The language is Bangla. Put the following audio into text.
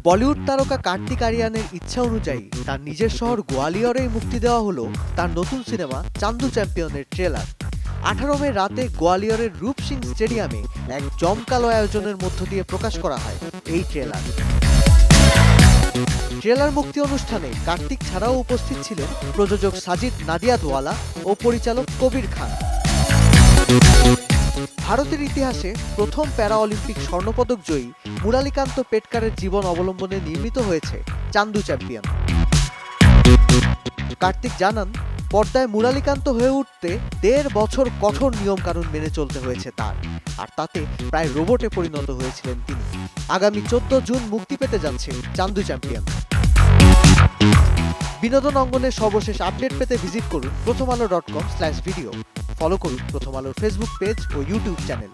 বলিউড তারকা কার্তিক আরিয়ানের ইচ্ছা অনুযায়ী তার নিজের শহর গোয়ালিয়রেই মুক্তি দেওয়া হলো তার নতুন সিনেমা চান্দু চ্যাম্পিয়নের ট্রেলার। 18 মে রাতে গোয়ালিয়রের রূপ সিং স্টেডিয়ামে এক জমকালো আয়োজনের মধ্য দিয়ে প্রকাশ করা হয় এই ট্রেলার। ট্রেলার মুক্তি অনুষ্ঠানে কার্তিক ছাড়াও উপস্থিত ছিলেন প্রযোজক সাজিদ নাদিয়াদওয়ালা ও পরিচালক কবির খান। ভারতের ইতিহাসে প্রথম প্যারা অলিম্পিক স্বর্ণপদক জয়ী মুরালিকান্ত পেটকারের জীবন অবলম্বনে নির্মিত হয়েছে চান্দু চ্যাম্পিয়ন। কার্তিক জানান, পর্দায় মুরালিকান্ত হয়ে উঠতে 1.5 বছর কঠোর নিয়মকানুন মেনে চলতে হয়েছে তার, আর তাতে প্রায় রোবটে পরিণত হয়েছিলেন তিনি। আগামী 14 জুন মুক্তি পেতে যাচ্ছে চান্দু চ্যাম্পিয়ন। বিনোদন অঙ্গনের সর্বশেষ আপডেট পেতে ভিজিট করুন prothomalo.com/video। ফলো করুন প্রথম আলোর ফেসবুক পেজ ও ইউটিউব চ্যানেল।